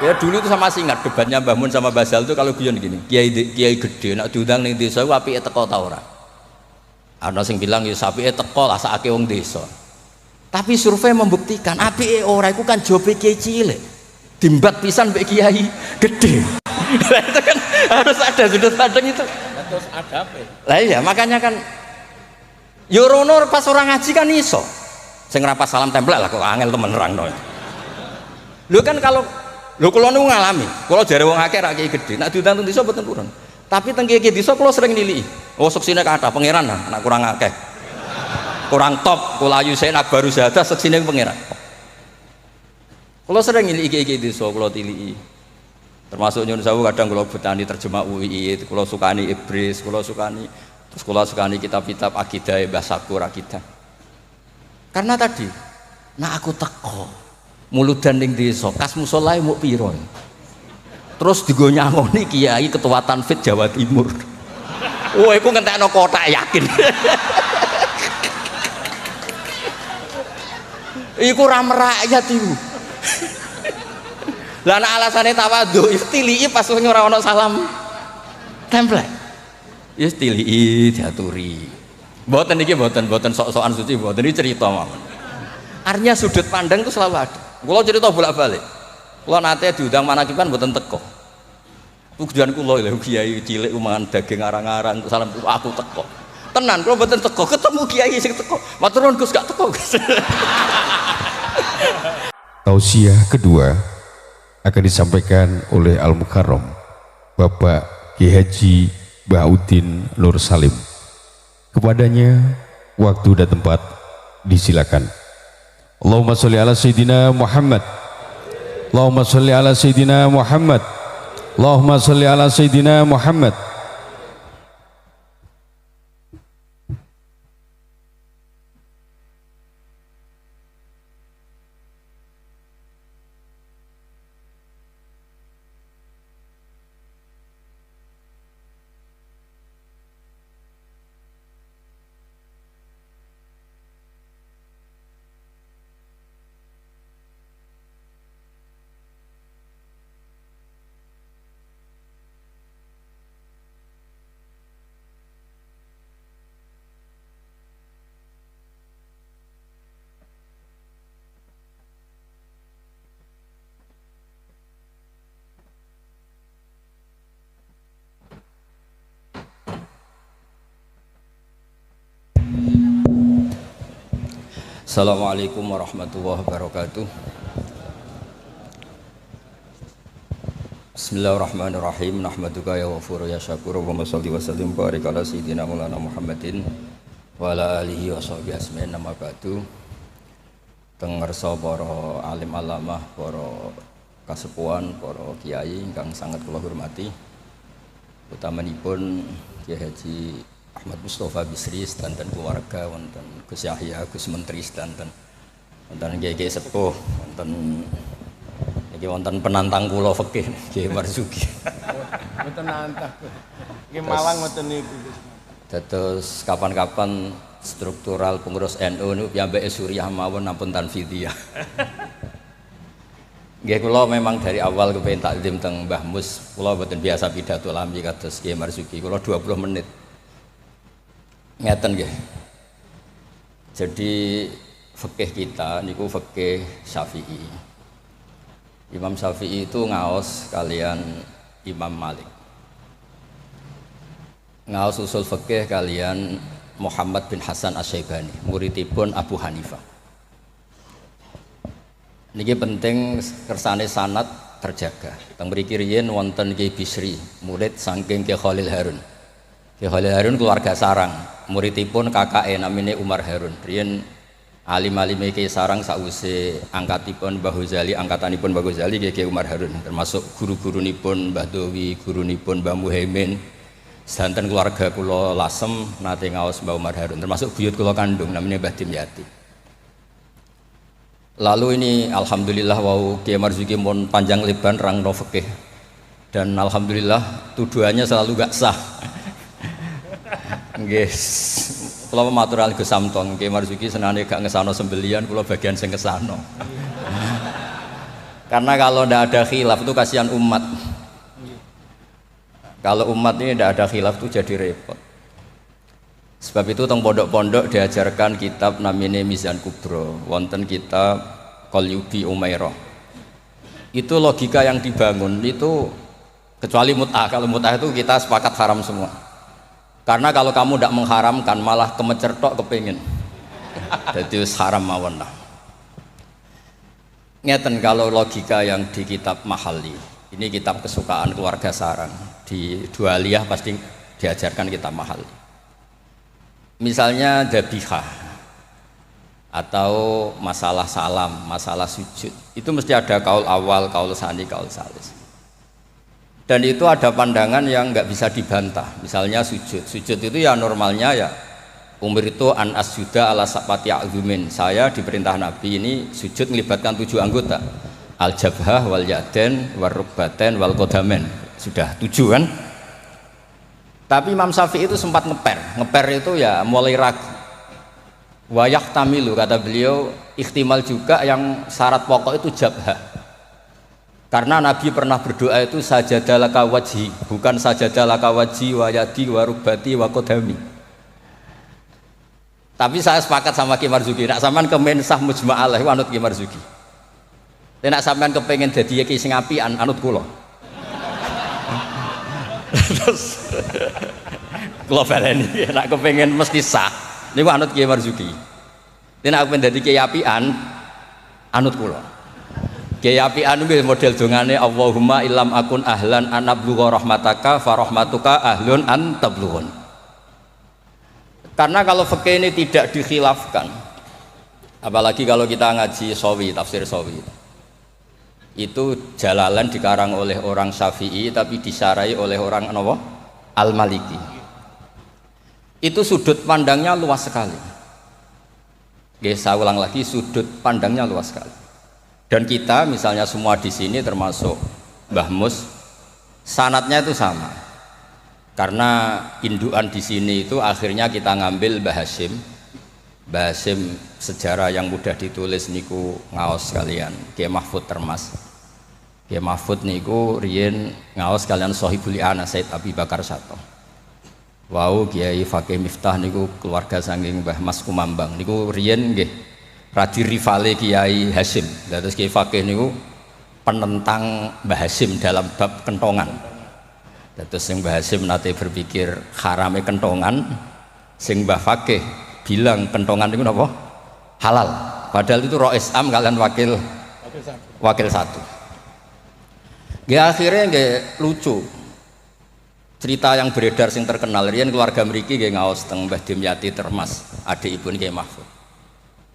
Ya dulu itu sama masih ingat debatnya Mbah Mun sama Basal itu kalau guyon gini, kiai gede nak diundang ning desa ku apike teko ta ora. Ana sing bilang ya apike teko lah sakake wong desa. Tapi survei membuktikan apike ora iku kan jobe kiai cilik. Dimbat pisan mbek kiai gede. Itu kan harus ada sudut pandang itu. Terus ada apa? Lah iya makanya kan yo rono pas orang ngaji kan iso. Sing rapas salam templek lah kok angel temen nerangno. Lho kan kalau lho kula niku ngalami, kula jare wong akeh ra kiai gedhe, nek diundang teng desa mboten purun. Tapi teng kiai desa kula sering niliki. Oh seksine kathah pangeran nek kurang akeh. Kurang top, kula ayu saya nak baru saja seksine pangeran. Kula sering niliki kiai desa kula tiliki. Termasuk nyun sewu kadang kula betani terjemah UI, kula sukani Ibris, kula sukani terus kula sukani kitab-kitab akidah Mbah Sakur akidah. Karena tadi, nah aku teko muludan ning desa kas musolae muk pira terus digo nyangoni kiai ketua tanfid Jawa Timur. Oh iku ngentekno kotak yakin. Iku ra merakyat iku. Lah nek alasane tawadhu istilii pas ora ana salam template. Ya istilii diaturi. Mboten iki mboten sok-sokan suci mboten iki cerita mawon. Artinya sudut pandang itu selalu ada. Kalau cerita bolak-balik, kalau nanti diundang manakiban buatan teko. Tujuan kulo lho kiai cilik mangan daging arang-arang salam aku teko. Tenan kalau buatan teko ketemu kiai sing teko. Matur nuwun Gus gak teko Gus. Tausiah kedua akan disampaikan oleh Al Mukarram Bapak Ki Haji Baudin Nur Salim. Kepadanya waktu dan tempat disilakan. Allahumma sholli ala Sayyidina Muhammad. Allahumma sholli ala Sayyidina Muhammad. Allahumma sholli ala Sayyidina Muhammad. Assalamualaikum warahmatullahi wabarakatuh. Bismillahirrahmanirrahim. Nahmaduka ya ghafur ya syakur. Allahumma shalli wa sallim barik ala sayyidina Maulana Muhammadin wa ala alihi wa sahbihi asma'in nama ba'du. Teng ngarsa para alim alamah, para kasepuhan, para kiai ingkang sangat kula hormati. Utamanipun Kiai Haji Ahmad Mustafa Bisri dan keluarga, wonten Gus Yahya, Gus Menteri dan wonten kiai sepuh, wonten iki wonten penantang kula fikih Kiai Marzuki. Mboten nantang. Iki Malang ngoten niku. Dados kapan-kapan struktural pengurus NU niku piyambake Suriah mawon ampun tanfidiyah. Nggih kula memang dari awal kepengin taklim teng Mbah Mus, kula mboten biasa pidato lami kados Kiai Marzuki. Kula 20 menit. Ngeten nggih. Jadi fikih kita niku fikih Syafi'i. Imam Syafi'i itu ngaos kalian Imam Malik. Ngaos usul fikih kalian Muhammad bin Hasan Asy-Syaibani, muridipun Abu Hanifah. Niki penting kersane sanad terjaga. Teng mriki riyen wonten Kiai Bisri, murid saking Kiai Khalil Harun. Ki Khalil Harun keluarga sarang, muridipun kakake namine Umar Harun. Riyen alim-alime Ki Sarang sakwise angkatipun Mbah Ghazali, angkatanipun Mbah Ghazali Ki Umar Harun, termasuk guru-gurunipun Mbah Dowi, gurunipun Mbah Muhaimin. Sedanten keluarga kula Lasem nate ngaos Mbah Umar Harun, termasuk buyut kula kandung namanya Mbah Dimyati. Lalu ini alhamdulillah wau Kiai Marzuki mon panjang lebar rangno fikih. Dan alhamdulillah tuduhannya selalu gak sah. Nggih. Kula matur alih Gus Samton, Kiai Marzuki senane gak ngesano sembelian, kula bagian sing ngesano. Karena kalau ndak ada khilaf itu kasihan umat. Kalau umat ini tidak ada khilaf itu jadi repot. Sebab itu teng pondok-pondok diajarkan kitab namine Mizan Kubro, wonten kitab Qalyubi Umairah. Itu logika yang dibangun itu kecuali mut'ah. Kalau mut'ah itu kita sepakat haram semua. Karena kalau kamu tidak mengharamkan malah kemecertok kepingin. Jadi haram mawon lah. Ngeten kalau logika yang di kitab Mahalli. Ini kitab kesukaan keluarga sarang. Di Dualiyah pasti diajarkan kitab Mahalli. Misalnya dzabihah atau masalah salam, masalah sujud, itu mesti ada kaul awal, kaul sani, kaul salis. Dan itu ada pandangan yang nggak bisa dibantah. Misalnya sujud itu ya normalnya ya umur itu an asjuda ala sapati azumin. Saya diperintah Nabi ini sujud melibatkan 7 anggota, al jabhah wal yaden wal rukbaten wal kodamen. Sudah 7 kan. Tapi Imam Syafi'i itu sempat ngeper itu ya mulai ragu. Wayah tamilu kata beliau, ikhtimal juga yang syarat pokok itu jabhah. Karena Nabi pernah berdoa itu sajadalaka wajhi, bukan sajadalaka wajhi wa yadi wa rukbati wa kodami. Tapi saya sepakat sama Ki Marzuki, nak sampean kemen sah mujma'alah anut Ki Marzuki. Nek sampean kepengin dadi ki sing apian anut kula. Terus kula baleni nek kepengin mesti sah niku anut Kiai Marzuki. Nek aku pengen dadi kiai apian anut kula. Kiai apian kuwi model dongane Allahumma illam akun ahlan an ablugha rahmataka fa rahmatuka ahlun an tablughun. Karena kalau fikih ini tidak dikhilafkan, apalagi kalau kita ngaji Sawi, tafsir Sawi, itu Jalalain dikarang oleh orang Syafi'i tapi disarai oleh orang Al-Maliki. Itu sudut pandangnya luas sekali. Saya ulang lagi, sudut pandangnya luas sekali. Dan kita misalnya semua di sini termasuk Mbah Mus, sanatnya itu sama. Karena indukan di sini itu akhirnya kita ngambil Mbah Hasyim. Mbah Hasyim sejarah yang mudah ditulis niku ngaos kalian Kiai Mahfud Termas. Kiai Mahfud niku riyen ngaos kalian Sohibul I'anah Said Abi Bakar Sato. Wau Kiai Fakih Miftah niku keluarga saking Mbah Mas Kumambang niku riyen nggih radi rivale Kiai Hasyim. Terus Kiai Fakih niku penentang Mbah Hasyim dalam bab kentongan. Terus sing Mbah Hasyim nate berpikir harame kentongan, sing Mbah Fakih bilang kentongan itu apa? Halal. Padahal itu Rois Am kalian wakil satu. Ya akhirnya nggak lucu. Cerita yang beredar sing terkenal riyen keluarga mriki nggih ngaos teng Mbah Dimyati Termas, adik ibu Kiai Mahfud.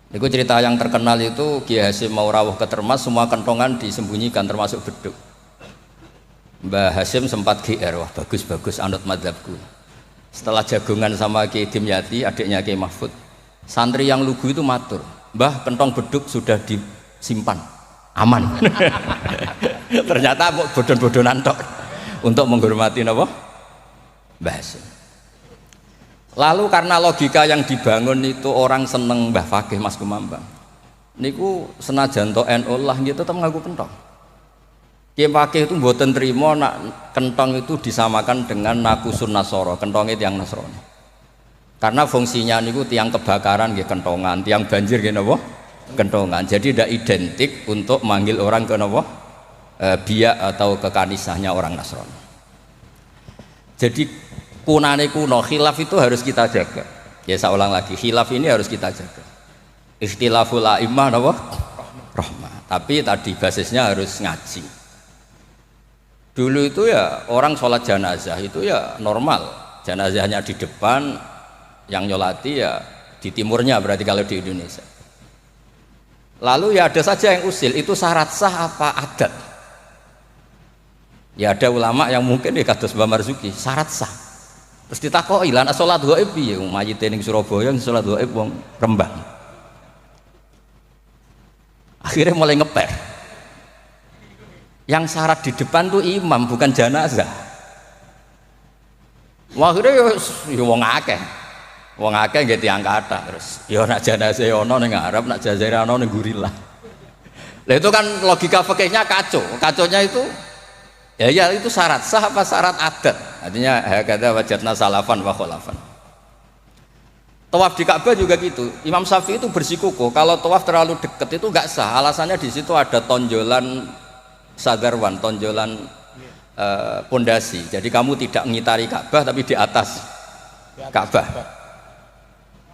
Niku cerita yang terkenal itu Kiai Hasyim mau rawuh ke Termas, semua kentongan disembunyikan termasuk beduk. Mbah Hasyim sempat GR, wah bagus anut madzhabku. Setelah jagungan sama Kiai Dimyati, adiknya Kiai Mahfud, santri yang lugu itu matur, Mbah kentong beduk sudah disimpan, aman. Ternyata bodon-bodonan tok untuk menghormati apa? Mbah Hasyim. Lalu karena logika yang dibangun itu orang seneng Mbah Fakih Mas Kumambang. Niku senajan to NU lah gitu tetap ngaku kentong. Kiai Fakih itu mboten trimo nak kentong itu disamakan dengan nakusun Nasoro, kentongnya tiang Nasrani. Karena fungsinya niku tiang kebakaran nggih kentongan, tiang banjir nggih napa? Kentongan. Jadi tidak identik untuk manggil orang ke napa? Biak atau ke kanisahnya orang Nasrani. Jadi kunane kuno khilaf itu harus kita jaga. Ya saya ulang lagi, khilaf ini harus kita jaga. Ikhtilaful a'immah napa? Rahmah. Tapi tadi basisnya harus ngaji. Dulu itu ya orang sholat jenazah itu ya normal, jenazahnya di depan, yang nyolati ya di timurnya, berarti kalau di Indonesia. Lalu ya ada saja yang usil, itu syarat sah apa adat? Ya ada ulama yang mungkin ya kados Mbah Marzuki, syarat sah. Terus ditakoki, lan salat gaib piye? Mayite ning Surabaya salat gaib wong Rembang. Akhirnya mulai ngeper. Yang syarat di depan tuh imam, bukan jenazah. Wah, akhirnya ya wong akeh. Wong akeh nggih tiyang kathah terus. Ya nak jenazah ana ning ngarep, nak jenazah ana ning gurilah. Lah itu kan logika fikihnya kacau. Kaconya itu ya itu syarat sah apa syarat adat? Artinya hakadza wajadna salafan wa khalafan. Tawaf di Ka'bah juga gitu. Imam Syafi'i itu bersikukuh kalau tawaf terlalu dekat itu enggak sah. Alasannya di situ ada tonjolan sagarwan, tonjolan pondasi. Jadi kamu tidak mengitari Ka'bah tapi di atas Ka'bah.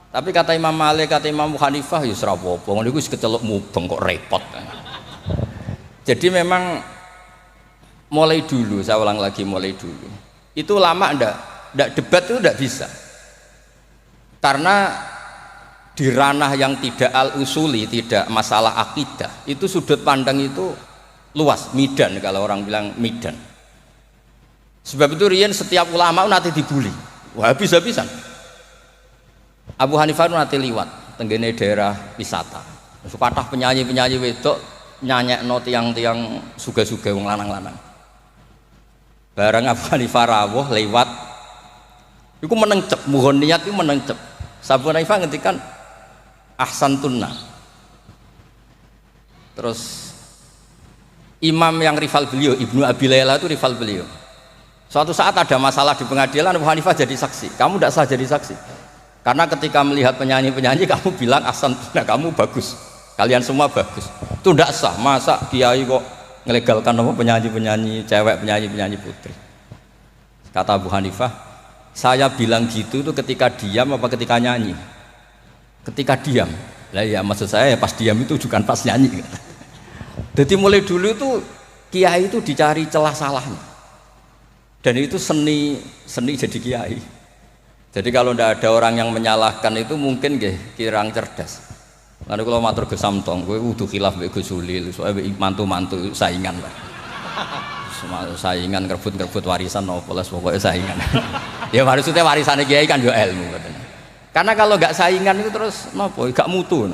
Tapi kata Imam Malik, kata Imam Hanifah, ya serapopo, ngono iku wis kecelok mubeng kok repot. Jadi memang mulai dulu, saya ulang lagi mulai dulu. Itu lama ndak debat itu ndak bisa. Karena di ranah yang tidak al-usuli, tidak masalah akidah, itu sudut pandang itu luas, midan kalau orang bilang midan. Sebab itu riyen setiap ulama nanti dibully. Wah, habis-habisan. Abu Hanifah nanti liwat tenggene daerah wisata. Kathah penyanyi-penyanyi wedok nyanyekno tiang-tiang suga-suga wong lanang-lanang. Bareng Abu Hanifah rawuh lewat iku menengcep, mohon niat iku menengcep. Abu Hanifah ngendikan ahsantunna. Terus imam yang rival beliau, Ibnu Abi Layla itu rival beliau. Suatu saat ada masalah di pengadilan, Abu Hanifah jadi saksi. Kamu tidak sah jadi saksi. Karena ketika melihat penyanyi-penyanyi kamu bilang ahsantunna, kamu bagus. Kalian semua bagus. Itu tidak sah. Masa kiai kok ngelegalkan apa penyanyi-penyanyi cewek, penyanyi-penyanyi putri. Kata Abu Hanifah, saya bilang gitu itu ketika diam apa ketika nyanyi? Ketika diam. Lah ya maksud saya pas diam itu bukan pas nyanyi. Jadi mulai dulu itu kiai itu dicari celah salahnya. Dan itu seni jadi kiai. Jadi kalau tidak ada orang yang menyalahkan itu mungkin kirang cerdas. Lalu kalau matur Gus Samtong, gue udah khilaf mbek Gus Sulil, soalnya mantu-mantu saingan lah. Saingan kerebut warisan nopo lah pokoknya saingan. Ya maksudnya warisannya kiai kan yo ilmu katanya. Karena kalau nggak saingan itu terus nopo gak mutu.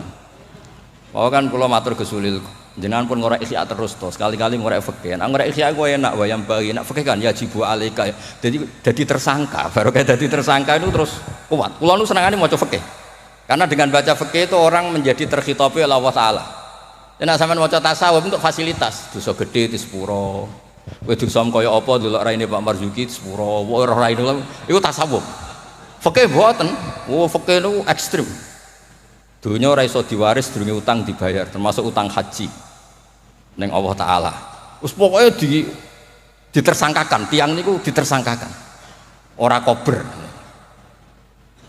Bahwa kan kalau matur Gus Sulil, jenengan pun ngorek isya terus toh, sekali-kali ngorek fikih. Nah ngorek isya gue enak, wayang bagi enak fikih kan ya jibu alika. Jadi tersangka, baru kayak jadi tersangka itu terus kuat. Kulo nu senengane maca fikih. Karena dengan baca fikih itu orang menjadi terkhitopi oleh Allah Taala. Nek sampean maca tasawuf untuk fasilitas, dosa gede di sepuro. Kowe dosa kaya apa delok raine Pak Marzuki di sepuro, ora raine iku tasawuf. Fikih mboten. Oh fikih niku ekstrim. Dunia ora iso diwaris durunge utang dibayar, termasuk utang haji ning Allah Taala. Wis pokoke ditersangkakan, tiang niku ditersangkakan. Ora kober.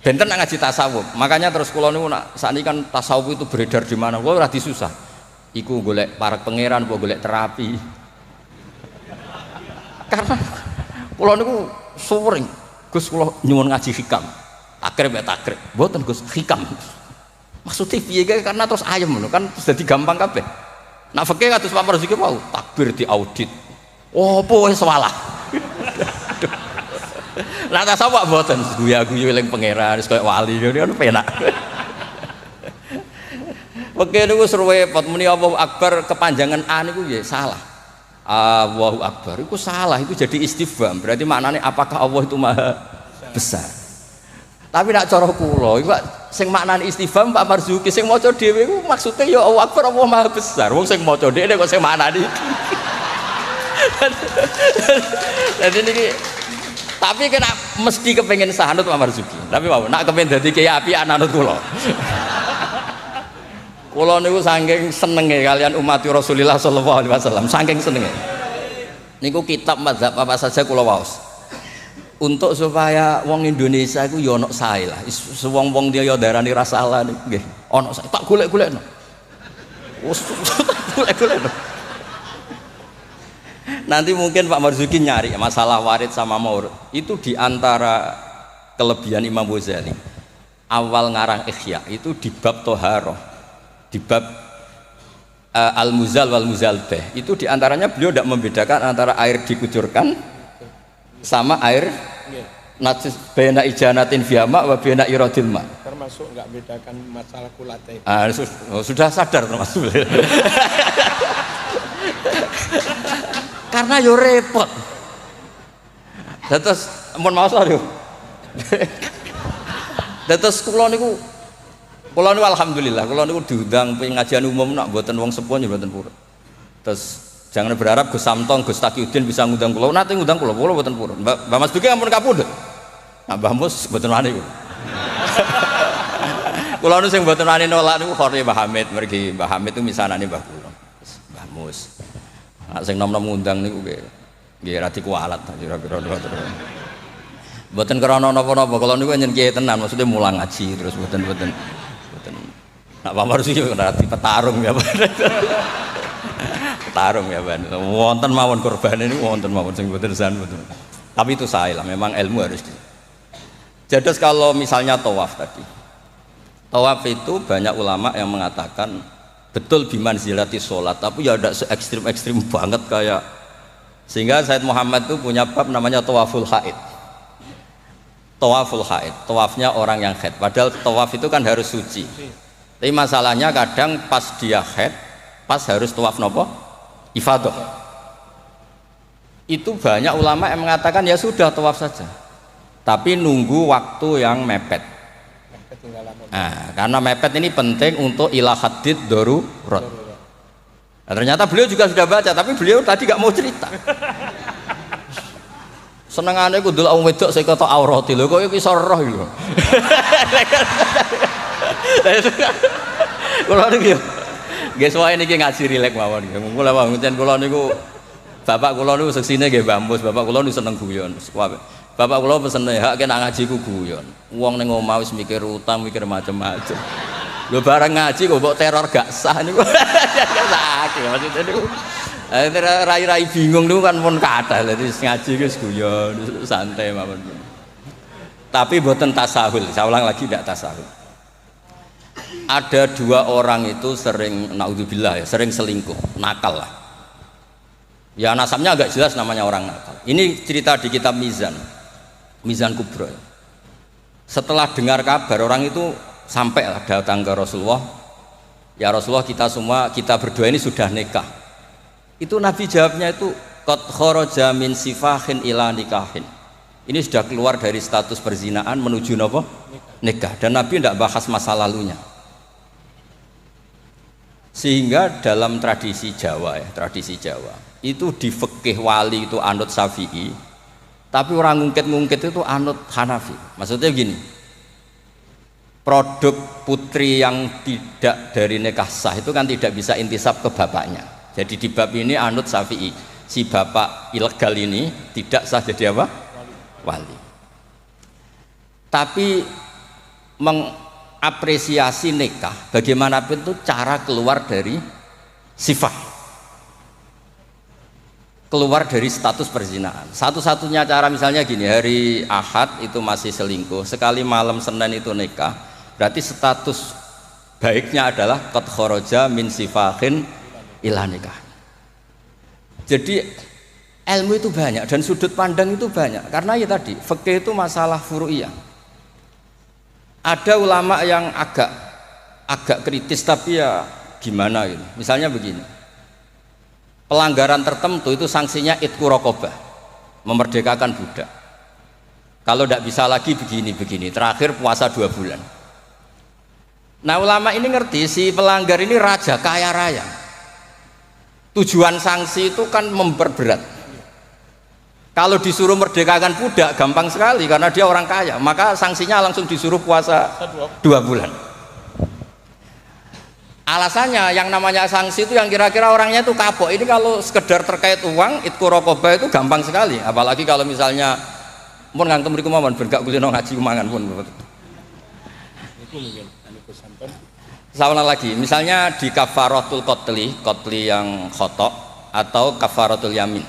Benten nak ngaji tasawuf. Makanya terus kula niku nak sakniki kan tasawuf itu beredar di mana? Kula ora disusah. Iku golek para pangeran apa golek terapi. Karena kula niku sering Gus kula nyuwun ngaji hikam. Takrib ya takrib. Mboten Gus hikam. Maksudnya piye karena terus ayam lho kan jadi gampang kabeh. Nak fikih kados Pak Marzuki mau takbir diaudit. Oh, apa wis salah. Lah tasawuf mboten guyu-guyu eling pangeran wis koyo wali ngene penak. Fikih niku seruwe pot muni Allahu Akbar kepanjangan A niku ya salah. Allahu Akbar itu salah, itu jadi istifham. Berarti maknanya apakah Allah itu maha besar? Tapi nak cara kula iku sing maknane istifham Pak Marzuki sing maca dhewe iku maksude ya Allah Akbar Allah Maha Besar. Wong sing maca dhewe kok sing maknane. Jadi niki tapi kena mesti kepengin sahanut Pak Marzuki. Tapi mau nak kepengin dadi kiai apian anut kula. Kula niku saking senenge kalian umat Rasulullah sallallahu alaihi wasallam, saking senenge. Niku kitab mazhab apa saja kula waos. Untuk supaya wong Indonesia iku ya ono sae lah. Wong-wong dia ya darani ra salah nggih. Ono sae tak golek-golekno. Wes golek-golekno. Nanti mungkin Pak Marzuki nyari masalah warid sama maurud. Itu di antara kelebihan Imam Ghazali. Awal ngarang Ihya itu di bab Toharoh, di bab Al-Muzal wal Muzalbeh. Itu diantaranya beliau tidak membedakan antara air dikucurkan sama air najis bena ijanatin fiyama wa bena iradil ma. Termasuk nggak bedakan masalah kulate. Sudah sadar termasuk. Karena yo repot. Terus mohon maaf yo. Terus kula niku alhamdulillah kula niku diundang pengajian umum nak mboten wong sepuh ya mboten purun. Terus jangan berharap Gus Samtong, Gus Taqiyuddin bisa ngundang kula. Nate ngundang kula mboten purun. Mbak Mas Duki ampun kapundhut. Nah Mbah Mus mboten wani kula. Kula nu sing mboten wani nolak niku khore Mbah Hamid, mergi Mbah Hamid itu misanane Mbah kula. Mbah Mus. Nah sing nom-nom ngundang niku nggih ra dikualat kira-kira terus. Mboten krana napa-napa kula niku nyen kiai tenan, maksudnya mulang ngaji terus mboten. Nak pamar sih ora petarung ya. Petarung ya ban. Wonten mawon korban ini wonten mawon sing mboten san mboten. Tapi itu saya lah, memang ilmu harus Jadi kalau misalnya tawaf tadi. Tawaf itu banyak ulama yang mengatakan betul bimanzilati sholat, tapi ya ada se-ekstrim banget kayak sehingga Said Muhammad itu punya bab namanya tawaful haid. Tawaful haid, tawafnya orang yang haid. Padahal tawaf itu kan harus suci. Tapi masalahnya kadang pas dia haid, pas harus tawaf nopo? Ifadah. Itu banyak ulama yang mengatakan ya sudah tawaf saja. Tapi nunggu waktu yang mepet. Nah, karena mepet ini penting untuk ilah hadid darurat. Nah, ternyata beliau juga sudah baca, tapi beliau tadi gak mau cerita. Senengane ku ndul wong wedok sing ketok aurate lho kok iso roh lho. Kula niku nggih wae niki ngaji rilek mawon. Kula pancen kula niku bapak kula niku seksine nggih Mbah Mus, bapak kula niku seneng guyon. Bapak kula pesene hak kena ngaji ku guyon. Wong ning omah wis mikir utang, mikir macem-macem. Lho bareng ngaji kok mbok teror gak sah niku. Sakit maksudnya niku. Rai-rai bingung itu kan pun kata, jadi ngaji itu guyon, santai mawon. Tapi buatan tasahul, saya ulang lagi tidak tasahul. Ada dua orang itu sering, naudzubillah ya, sering selingkuh, nakal lah. Ya nasabnya agak jelas namanya orang nakal. Ini cerita di kitab Mizan Kubro. Setelah dengar kabar orang itu sampai lah datang ke Rasulullah. Ya Rasulullah kita berdua ini sudah nikah. Itu Nabi jawabnya itu qad kharaja min sifahin ila nikahin. Ini sudah keluar dari status perzinaan menuju apa? Nikah. Dan Nabi tidak bahas masa lalunya. Sehingga dalam tradisi Jawa itu di fikih wali itu anut Syafi'i, tapi orang ngungkit itu anut Hanafi. Maksudnya gini, produk putri yang tidak dari nikah sah itu kan tidak bisa intisab ke bapaknya. Jadi di bab ini anut Syafi'i, si bapak ilegal ini tidak sah jadi apa? Wali. Tapi mengapresiasi nikah bagaimanapun itu cara keluar dari sifat, keluar dari status perzinahan. Satu-satunya cara misalnya gini, hari Ahad itu masih selingkuh, sekali malam Senin itu nikah, berarti status baiknya adalah qad kharaja min sifahin ila nikah. Jadi ilmu itu banyak dan sudut pandang itu banyak, karena ya tadi fikih itu masalah furu'iyah. Ada ulama yang agak kritis, tapi ya gimana gitu. Misalnya begini, pelanggaran tertentu itu sanksinya itqu raqabah, memerdekakan budak. Kalau tidak bisa lagi begini, terakhir puasa 2 bulan. Nah ulama ini ngerti si pelanggar ini raja kaya raya. Tujuan sanksi itu kan memperberat. Kalau disuruh merdekakan budak gampang sekali karena dia orang kaya, maka sanksinya langsung disuruh puasa 2 bulan. Alasannya yang namanya sanksi itu yang kira-kira orangnya itu kapok. Ini kalau sekedar terkait uang, itqu raqabah itu gampang sekali. Apalagi kalau misalnya mun ngantem mriku mawon ben gak kulino ngaji mangan pun. Niku mungkin aniku sampean. Sama lagi, misalnya di kafaratul qatli yang khotok atau kafaratul yamin.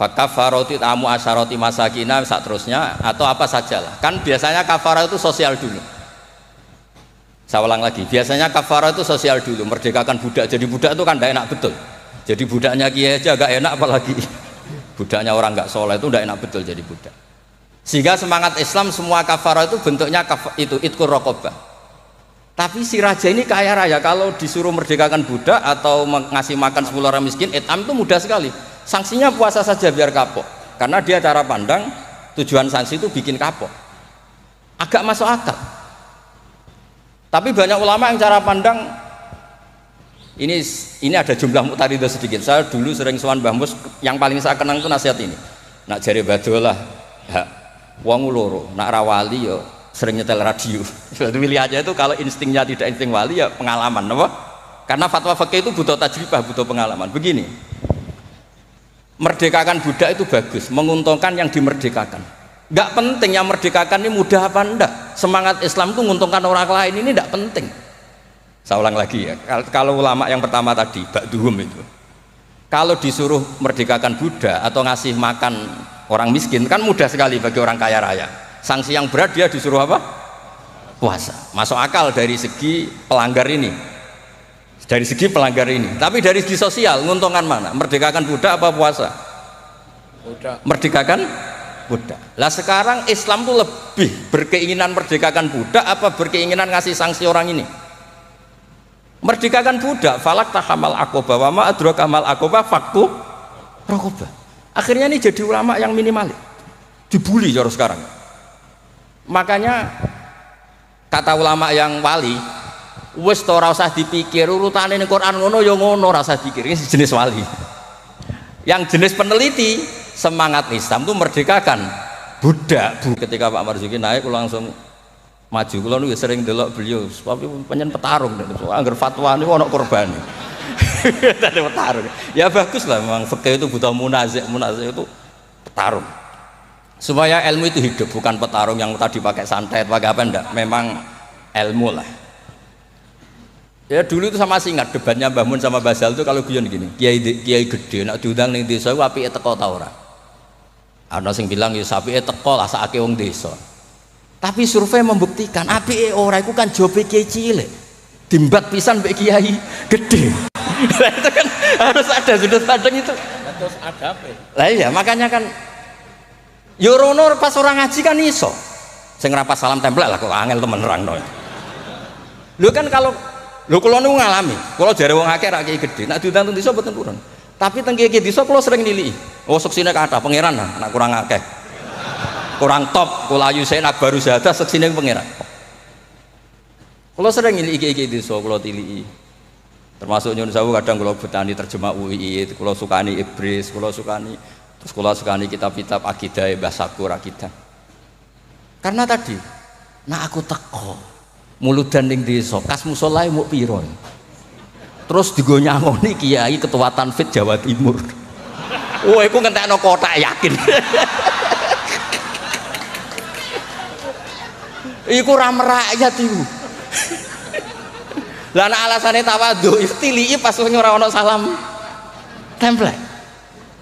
Fakafaroti tamu asyaroti masakina seterusnya atau apa sajalah. Kan biasanya kafarah itu sosial dulu. Saya ulang lagi, biasanya kafarah itu sosial dulu, merdekakan budak. Jadi budak itu kan tidak enak betul. Jadi budaknya kiai aja agak enak, apalagi budaknya orang nggak soleh itu tidak enak betul jadi budak. Sehingga semangat Islam semua kafarah itu bentuknya itu itqur raqabah. Tapi si raja ini kaya raya, kalau disuruh merdekakan budak atau ngasih makan 10 orang miskin, itam itu mudah sekali. Sanksinya puasa saja biar kapok. Karena dia cara pandang tujuan sanksi itu bikin kapok. Agak masuk akal. Tapi banyak ulama yang cara pandang ini ada jumlah muktaridah sedikit. Saya dulu sering sowan Mbah Mus, yang paling saya kenang itu nasihat ini. Nak jari badolah, wong loro, nak rawali yo sering nyetel radio. Pilih aja itu kalau instingnya tidak insting wali ya pengalaman, apa? Karena fatwa fikih itu butuh tajribah, butuh pengalaman. Begini, merdekakan budak itu bagus, menguntungkan yang dimerdekakan. Nggak penting yang merdekakan ini mudah apa enggak. Semangat Islam itu menguntungkan orang lain ini enggak penting. Saya ulang lagi ya, kalau ulama yang pertama tadi Ba'duhum itu, kalau disuruh merdekakan budak atau ngasih makan orang miskin kan mudah sekali bagi orang kaya raya. Sanksi yang berat dia disuruh apa? Puasa. Masuk akal dari segi pelanggar ini, dari segi pelanggar ini. Tapi dari segi sosial menguntungkan mana? Merdekakan budak apa puasa? Budak. Merdekakan budak. Lah sekarang Islam tuh lebih berkeinginan merdekakan budak apa berkeinginan ngasih sanksi orang ini? Merdekakan budak. Falak tahamal aqobah wa ma adraka mal aqobah faktu raqobah. Akhirnya ini jadi ulama yang minimalis, dibully cara sekarang. Makanya kata ulama yang wali, wis ora usah dipikir urutane ning Quran ngono ya ngono, ora usah dipikir. Ini jenis wali. Yang jenis peneliti, semangat Islam itu merdekakan budak. Ketika Pak Marzuki naik langsung maju. Kalau nu sering delok beliau, tapi penyen petarung, angger fatwa niku ana korban. Tadi petarung. Ya bagus lah, memang fikih itu butuh munazih itu petarung. Supaya ilmu itu hidup, bukan petarung yang tadi pakai santet, pakai apa enggak. Memang ilmu lah. Ya dulu itu sama masih ingat debatnya Mbah Mun sama Basal itu kalau guyon gini, kiai gede nak diundang ning desa apike teko ta ora. Ana sing bilang ya apike teko lah sakake wong desa. Tapi survei membuktikan apike ora iku kan jobe kiai cilik. Dimbat pisan mbek kiai gede. Itu kan harus ada sudut pandang itu. Terus adabe. Lah iya makanya kan yo rono pas orang ngaji kan iso. Sing rapat salam templek lah kok angel temen nerangno. Lho kan kalau kula niku ngalami, kula jare wong akeh ra kiai gede, nek diundang teng desa mboten purun. Tapi teng kiai desa kula sering niliki. Oh seksine kathah pangeran nah, nek kurang akeh. Kurang top, kula ayu saya nak baru saja seksine pangeran. Kula sering niliki kiai desa kula tiliki. Termasuk nyun sewu kadang kula betani terjemah UI, kula sukani Ibris, kula sukani terus kula sukani kitab-kitab akidah Mbah Sakur akidah. Karena tadi, nah aku teko muludan ning desa, kas musolae muk piro. Terus digo nyangoni kiai ketua Tanfid Jawa Timur. Wah, iku ngentekno kotak yakin. Iku ra merakyat iku. Lah nek alasane tawadhu, istilii pas ora ana salam template.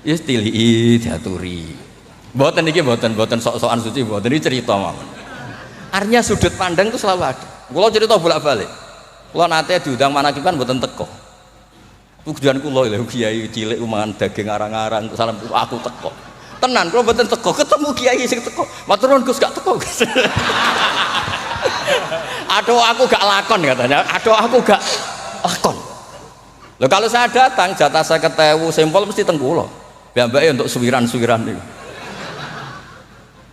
Istilii diaturi. Mboten iki mboten sok-sokan suci, mboten iki cerita mawon. Artinya sudut pandang itu selalu ada. Kalau cerita bolak-balik, kalau nanti diundang manakiban mboten teko. Tujuan kula lho kiai cilik mangan daging arang-arang salam aku teko. Tenan kalau mboten teko ketemu kiai sing teko. Matur nuwun Gus gak teko. Aduh aku gak lakon katanya. Aduh aku gak lakon. Loh kalau saya datang jatah saya ketewu sempol mesti teng kula. Mbak-mbake untuk suwiran-suwiran niku.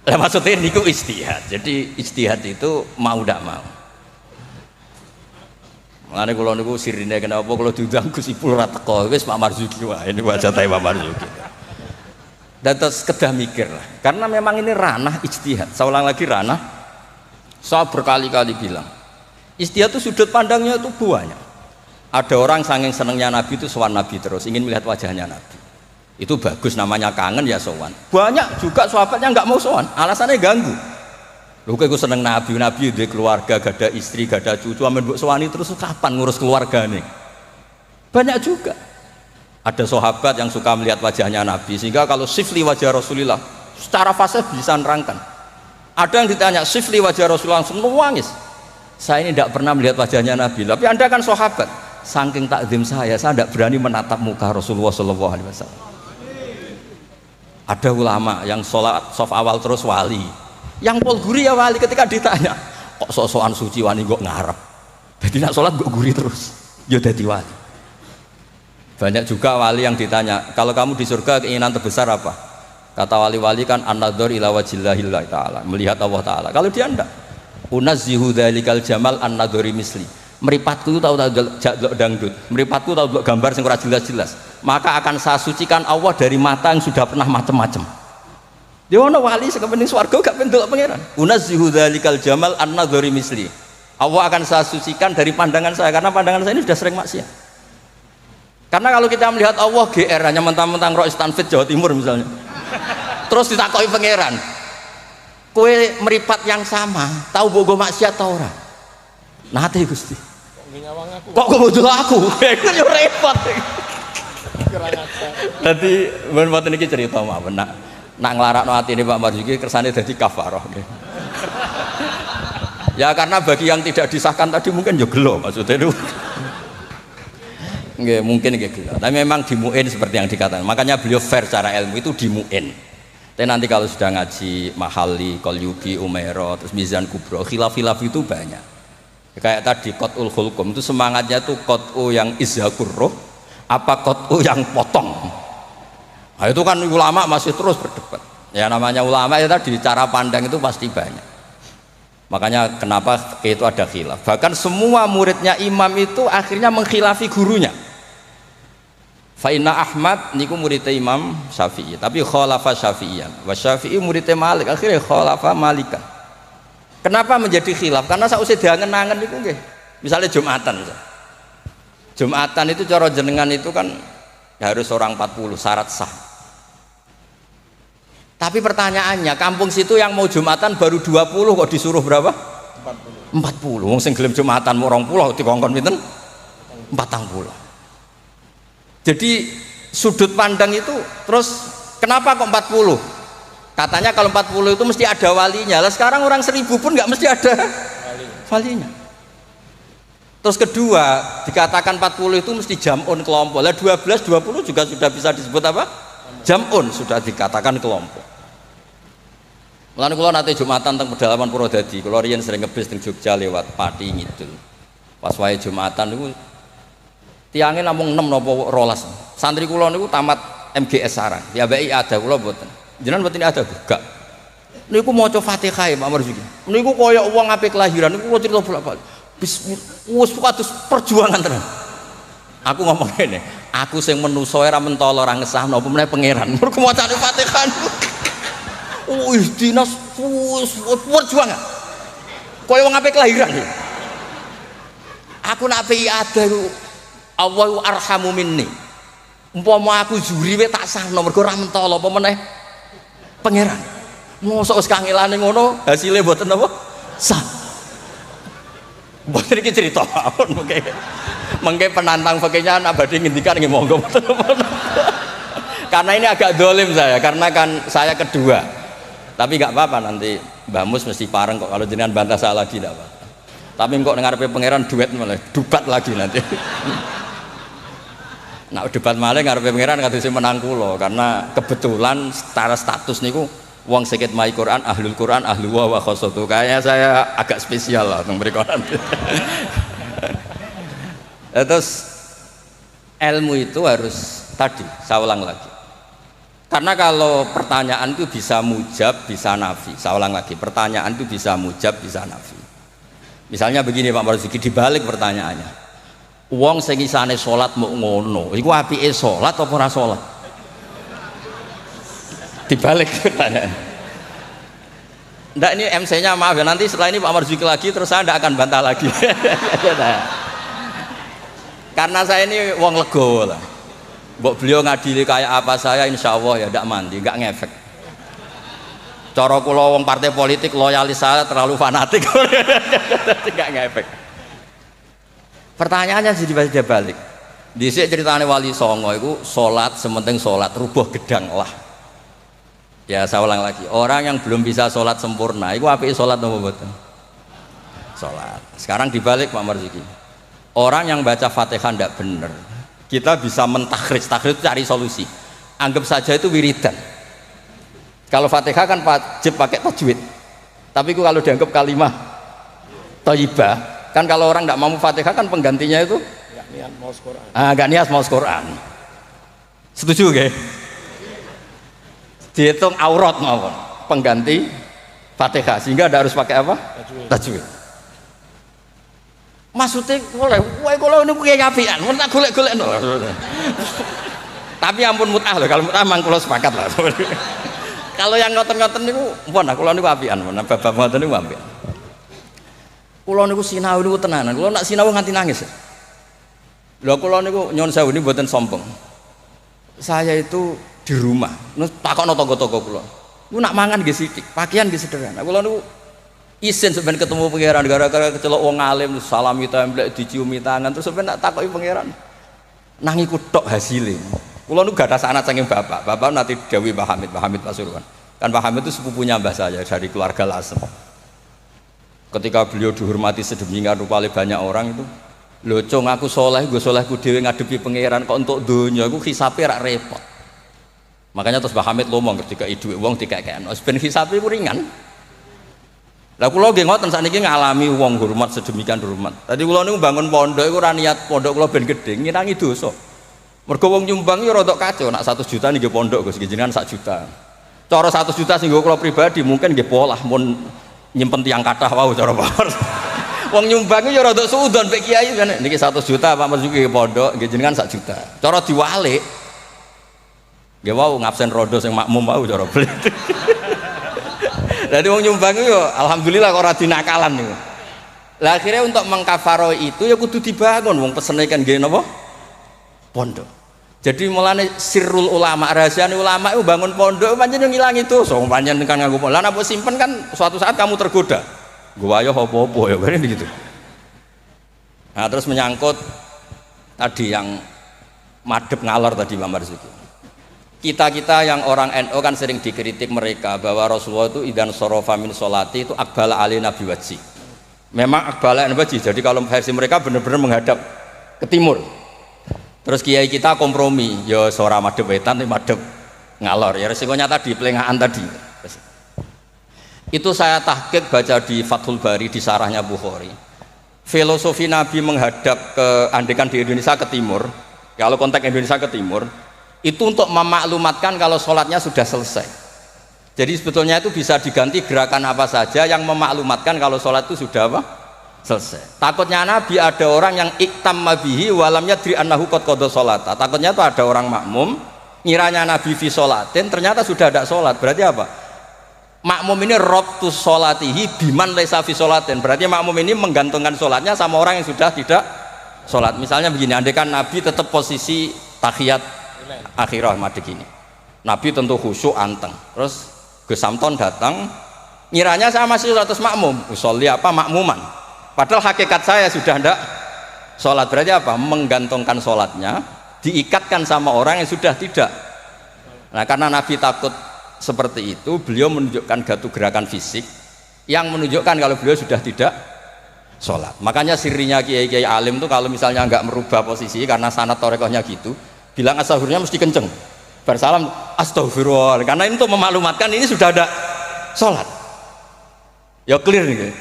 Lah maksudnya niku ijtihad. Jadi ijtihad itu mau ndak mau. Mulane kula niku sirine kenapa kula diundang Gus Ipul ora teko wis Pak Marzuki wae niku jatahe Pak Marzuki. Dan terus kedah mikir lah. Karena memang ini ranah ijtihad. Saya ulang lagi ranah. Saya berkali-kali bilang, ijtihad itu sudut pandangnya itu banyak. Ada orang saking senengnya Nabi itu sowan Nabi terus, ingin melihat wajahnya Nabi. Itu bagus namanya kangen ya sowan. Banyak juga sahabatnya nggak mau sowan, alasannya ganggu. Lho kok seneng Nabi duwe keluarga, gak ada istri, gak ada cucu, amen mbok sowani terus kapan ngurus keluargane? Banyak juga. Ada sahabat yang suka melihat wajahnya Nabi, sehingga kalau sifli wajah Rasulullah secara fasih bisa nerangkan. Ada yang ditanya sifli wajah Rasulullah, langsung nangis. Saya ini tidak pernah melihat wajahnya Nabi, tapi Anda kan sahabat. Saking takzim saya tidak berani menatap muka Rasulullah SAW. Ada ulama yang sholat soft awal terus wali, yang pol guri ya wali, ketika ditanya kok sok-sokan suci wani kok ngarep, jadi nak sholat kok guri terus, ya jadi wali. Banyak juga wali yang ditanya, kalau kamu di surga keinginan terbesar apa? Kata wali-wali kan an-nadhar ila wajhillahi ta'ala, melihat Allah Ta'ala. Kalau dia enggak, unazzihu dzalikal jamal an-nadhari misli, meripatku tahu dangdut, meripatku tahu gambar sing ora jelas-jelas, maka akan saya sucikan Allah dari mata yang sudah pernah macam-macam. Dia ono wali sekepening swarga gak pendelok pangeran. Unazzihu dzalikal jamal an-nadhari misli, Allah akan saya sucikan dari pandangan saya, karena pandangan saya ini sudah sering maksiat. Karena kalau kita melihat Allah GR hanya mentang-mentang Rois Tanfid Jawa Timur misalnya, terus ditakoki pangeran, kue meripat yang sama tahu bogo maksiat tau ora? Nate Gusti. Kok kebetulan aku? Itu yo repot. Dadi men mboten iki cerita mawon nak nglarakno atine Pak Marzuki kersane dadi kafarah. Ya karena bagi yang tidak disahkan tadi mungkin yo gelo maksudnya itu. Nggih, mungkin nggih gelo. Tapi memang dimuin seperti yang dikatakan. Makanya beliau fair secara ilmu itu dimuin. Tapi nanti kalau sudah ngaji Mahali, Qalyubi, Umairah, terus Mizan Kubro, khilaf-khilaf itu banyak. Kayak tadi qat'ul khulqum itu semangatnya tuh qat'u yang izhakur roh apa qat'u yang potong. Nah, itu kan ulama masih terus berdebat. Ya namanya ulama ya tadi cara pandang itu pasti banyak. Makanya kenapa itu ada khilaf. Bahkan semua muridnya imam itu akhirnya mengkhilafi gurunya. Fa inna Ahmad niku muridnya Imam Syafi'i, tapi khalafa Syafi'iyan. Wa Syafi'i muridnya Malik, akhirnya khalafa Malikan. Kenapa menjadi khilaf? Karena sausé diangen-angen niku nggih. Misalnya Jumatan misal. Jumatan itu cara jenengan itu kan harus orang 40 syarat sah. Tapi pertanyaannya, kampung situ yang mau Jumatan baru 20 kok disuruh berapa? 40. Wong sing gelem Jumatan mau 20 dikongkon pinten? 40. Jadi sudut pandang itu terus kenapa kok 40? Katanya kalau 40 itu mesti ada walinya. Lah sekarang orang 1000 pun nggak mesti ada walinya. Terus kedua, dikatakan 40 itu mesti jam'un kelompok. Lah 12, 20 juga sudah bisa disebut apa? Jam'un, sudah dikatakan kelompok. Mulane kula nate Jumatan teng pedalaman Purwodadi. Kula riyen sering ngebis teng Jogja lewat Pati Ngidul. Pas wae Jumatan niku tiange namung 6 napa 12. Santri kula niku tamat MGS Sarang. Ya mbeki ada kula mboten. Jenengan mboten ada gak. Niku maca Fatihah Pak Marzuki. Niku kaya wong ape kelahiran niku kula cerita bolak-balik. Wis kados perjuangan tenan. Aku ngomong ngene, aku sing menusa ora mentolo ora ngesahno apa meneh pangeran. Mergo macane Fatihah. Wis dinas perjuangan. Kaya wong ape kelahiran. Aku nak ape ada Allahu arhamu minni. Umpama aku juri we tak sahno mergo ora mentolo apa meneh pangeran. Mosok wis kangelane ngono, hasile mboten apa? Sah. Mboten iki cerita mawon mengke penantang fakihnya nak badhe ngendikan nggih monggo. Karena ini agak dolim saya, karena kan saya kedua. Tapi enggak apa-apa nanti Mbah Mus mesti pareng kok kalau jenengan bantah saya lagi enggak apa. Tapi kok ngarepe pangeran duet malah debat lagi nanti. Nah debat malah ngarepe pangeran kadose menang kula karena kebetulan secara status niku wong sikit mai Quran, ahlu wa khosotu. Kayaknya saya agak spesial lah teng mriku nanti. Terus ilmu itu harus tadi saya ulang lagi. Karena kalau pertanyaan itu bisa mujab, bisa nafi. Saya ulang lagi, pertanyaan itu bisa mujab, bisa nafi. Misalnya begini Pak Marzuki, dibalik pertanyaannya. Wong sing isane salat muk ngono, iku apike salat apa ora salat? Dibalik pertanyaan. Ndak ini MC-nya maaf ya, nanti setelah ini Pak Marzuki lagi terus saya ndak akan bantah lagi. Karena saya ini wong legowo lah. Mbok beliau ngadili kayak apa saya insya Allah ya ndak mandi, nggak ngefek. Cara kula wong partai politik loyalis saya terlalu fanatik. Nggak ngefek. Pertanyaannya jadi balik. Dhisik ceritane Wali Songo iku salat sementing salat rubuh gedang lah. Ya saya ulang lagi, orang yang belum bisa salat sempurna iku apike salat napa mboten? Salat. Sekarang dibalik Pak Marzuki. Orang yang baca Fatihah ndak bener, kita bisa mentakhrij, takhrij cari solusi. Anggap saja itu wiridan. Kalau Fatihah kan wajib pakai tajwid. Tapi kalau dianggap kalimah thayyibah, kan kalau orang ndak mau Fatihah kan penggantinya itu niat maos Quran. Gak niat maos Quran. Setuju nggih? Dihitung aurat mawon pengganti Fatihah sehingga ada harus pakai apa? Tajwid. Maksudnya boleh, wae kula niku piye apian, mun tak golek-golekno. Tapi ampun mut'ah lho, kalau mut'ah mang kula sepakat lah. Kalau yang ngoten-ngoten niku mpun kula niku apian, bab-bab ngoten niku apian. Kula niku sinau niku tenanan, kula nak sinau nganti nangis. Lho kula niku nyuwun sewu niku mboten sombong. Saya itu di rumah, takokno tangga-tangga kula. Niku nak mangan nggih sithik, pakaian nggih sederhana. Kula niku isin sebenarnya ketemu pangeran gara-gara kecelok wong alim salami templek diciumi tangan terus sebenarnya tak takoki pangeran nangi kutok hasilnya. Kula niku gak ada sanad saking bapak nanti dawuh Mbah Hamid Pasuruan. Kan Mbah Hamid itu sepupunya mbah saya dari keluarga Lasem. Ketika beliau dihormati sedemikian rupa oleh banyak orang itu, lho cung aku soleh, gue solehku dhewe ngadepi pangeran kok untuk donya aku hisabe rak repot. Makanya terus Mbah Hamid ngomong ketika iduke wong dikekekno, ben hisabe ku ringan. Lah kula nggih ngoten sakniki ngalami wong hormat sedemikian hormat. Tadi kula niku bangun pondok iku ora niat pondok kula ben gedhe, ngirangi dosa. Mergo wong nyumbang yo rada kacau, nak 100 juta nggih pondok Gus jenengan 1 juta. Cara 100 juta sing kula pribadi mungkin nggih polah mun nyimpen tiang kathah wau cara bawor. Wong nyumbang yo rada suudon mek kiai niki 100 juta Pak Marzuki nggih pondok nggih jenengan 1 juta. Cara diwalik nggih wau ngabsen rodo sing makmum wau cara beli. Jadi wong nyumbang yo alhamdulillah kok ora dinakalan niku. Lah akhirnya untuk mengkafaroi itu ya kudu dibangun wong pesene kan nggih napa? Pondok. Jadi mulane sirrul ulama, rahasiane ulama itu bangun pondok pancen ngilangi dosa. Pancen kan nganggo pondok. Lah nek simpen kan suatu saat kamu tergoda. Gua ayo apa-apa ya kan gitu. Nah, terus menyangkut tadi yang madhep ngalor tadi Pak Marzuki. Kita yang orang NU kan sering dikritik mereka bahwa Rasulullah itu idan sorofa min sholati itu akbala ali nabi wajib. Memang akbala ali wajib. Jadi kalau versi mereka benar-benar menghadap ke timur. Terus kiai kita kompromi, ya suara madhep wetan tapi madhep ngalor. Ya resikonya tadi pelengahan tadi. Itu saya tahqiq baca di Fathul Bari di sarahnya Bukhari. Filosofi Nabi menghadap ke andekan di Indonesia ke timur. Kalau konteks Indonesia ke timur itu untuk memaklumatkan kalau sholatnya sudah selesai. Jadi sebetulnya itu bisa diganti gerakan apa saja yang memaklumatkan kalau sholat itu sudah apa? Selesai. Takutnya Nabi ada orang yang iktam mabihi walam yadri annahu qad qada sholata. Takutnya itu ada orang makmum ngiranya Nabi fi sholatin ternyata sudah ada sholat. Berarti apa? Makmum ini rabtus sholatihi biman laisa fi sholatin. Berarti makmum ini menggantungkan sholatnya sama orang yang sudah tidak sholat. Misalnya begini, andaikan Nabi tetap posisi tahiyat akhirah madeg ini, Nabi tentu khusyuk anteng. Terus Gus Samton datang ngiranya saya masih 100 makmum usolli apa makmuman, padahal hakikat saya sudah ndak sholat. Berarti apa? Menggantungkan sholatnya diikatkan sama orang yang sudah tidak. Nah karena Nabi takut seperti itu, beliau menunjukkan gatu gerakan fisik yang menunjukkan kalau beliau sudah tidak sholat. Makanya sirinya kiai-kiai alim tuh kalau misalnya nggak merubah posisi karena sanad torekohnya gitu, bilang astagfirullah mesti kenceng. Bersalam astagfirullah, karena ini untuk memaklumatkan ini sudah ada sholat. Ya clear nih.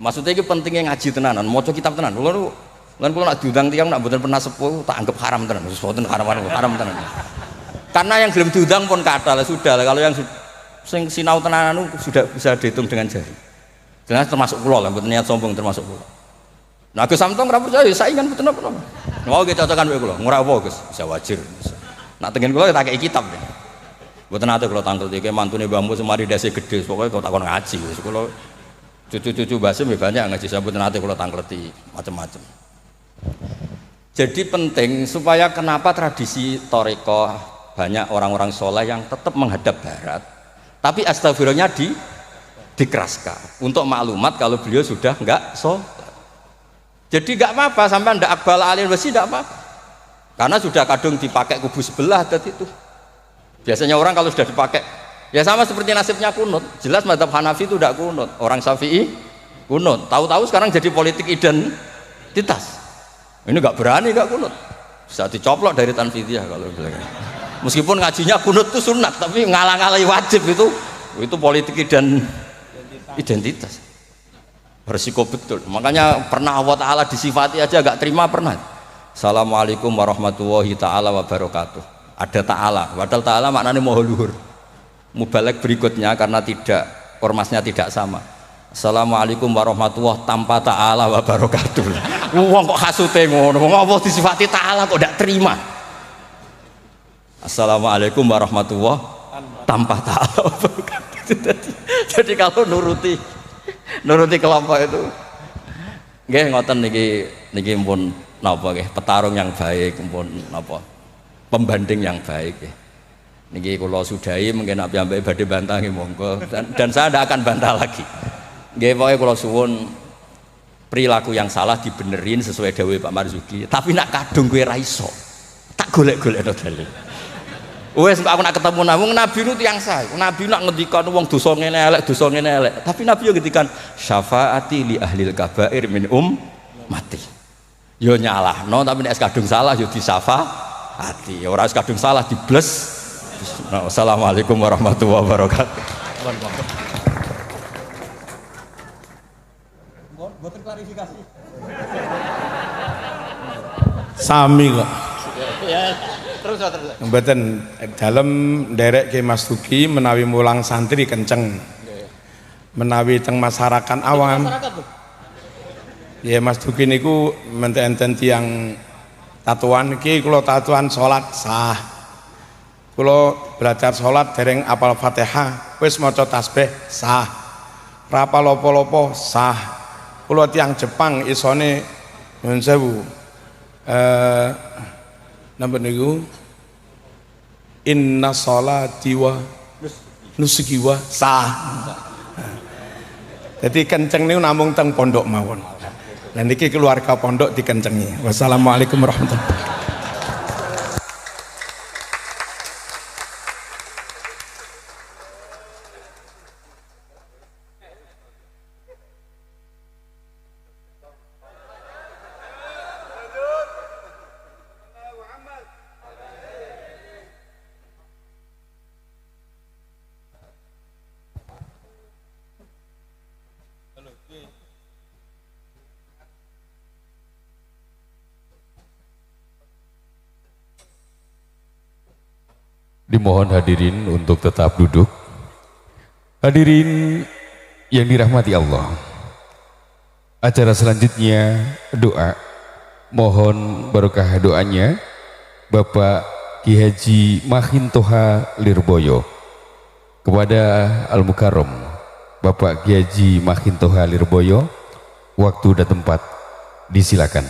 Maksudnya itu pentingnya ngaji tenanan, mau kitab tenan. Kalau nak diundang tiang nak betul pernah sepuh, tak anggap haram tenan. Sesuatu haram tenan. Karena yang belum diundang pun kata lah sudah lah. Kalau yang sinau tenanan sudah bisa dihitung dengan jari. Jelas termasuk pulau lah, betul niat sombong termasuk pulau. Nah Gus Samton ora percaya saingan betul apa? Mau kita cocokan wae kula, ngora apa Gus? Bisa wajar. Nak tengen kula tak kei kitab. Mboten ate kula tangkel iki mantune mbahmu semari dase gedhe, pokoke kok takon ngaji wis kula cucu-cucu Basim banyak ngaji sabut nate kula tangkleti macam-macam. Jadi penting supaya kenapa tradisi thariqah banyak orang-orang soleh yang tetap menghadap barat, tapi astagfirullahnya dikeraskan untuk maklumat kalau beliau sudah enggak sholat. Jadi enggak apa-apa sampai ndak akbal alil wasi enggak apa-apa. karena sudah kadung dipakai kubu sebelah tadi itu. Biasanya orang kalau sudah dipakai, ya sama seperti nasibnya kunut. Jelas mazhab Hanafi itu tidak kunut, orang Syafi'i kunut. Tahu-tahu sekarang jadi politik identitas. Ini nggak berani nggak kunut, bisa dicoplok dari tanfidiyah kalau bilang. Meskipun ngajinya kunut itu sunat, tapi ngalah-ngalahi wajib itu politik identitas. Berisiko betul. Makanya pernah Allah Ta'ala disifati aja gak terima pernah. Assalamualaikum warahmatullahi ta'ala wabarakatuh. Ada ta'ala, padahal ta'ala maknanya moho luhur. Mubalek berikutnya karena tidak, ormasnya tidak sama. Assalamualaikum warahmatullahi tanpa ta'ala wabarakatuh. Wong kok hasute ngono, wong apa disifati ta'ala kok gak terima. Assalamualaikum warahmatullahi tanpa ta'ala wabarakatuh. Jadi kalau nuruti kelompok itu nggih ngoten niki pun napa nggih petarung yang baik pun napa pembanding yang baik nggih. Niki kula sudahi mungkin ambek badhe bantah nggih monggo dan saya tidak akan bantah lagi. Nggih pokoke kula suwun perilaku yang salah dibenerin sesuai dawuh Pak Marzuki. Tapi nak kadung kowe ra iso, tak golek-golekno dalil. Wes aku nak ketemu Nabi nu tiyang sae. Nabi nak ngendikan wong dosa ngene elek, tapi Nabi yo ngendikan syafaati li ahlil kabair min mati. Yo nyalahno tapi nek kadung salah yo disafaati. Ora kadung salah dibles. Assalamualaikum warahmatullahi wabarakatuh. Mboten klarifikasi. Sami kok. Ya, terus. Mboten dalem nderek Ki Mas Duki menawi mulang santri kenceng. Menawi teng masyarakat awam. Ya Mas Duki niku menten tiyang tatuan iki kula tatuan salat sah. Kula belajar salat dereng apal Fatihah, wis maca tasbih sah. Ra apal apa-apa sah. Kula tiyang Jepang isone nyuwun sewu. Napa niku? Inna sholati wa nusuki wa sah. Jadi kenceng niku namung teng pondok mawon. Lah niki keluarga pondok dikencengi. Wassalamualaikum warahmatullahi wabarakatuh. Dimohon hadirin untuk tetap duduk. Hadirin yang dirahmati Allah, acara selanjutnya doa. Mohon barokah doanya Bapak Ki Haji Mahintoha Lirboyo kepada Al-Mukarram. Bapak Ki Haji Mahintoha Lirboyo, waktu dan tempat disilakan.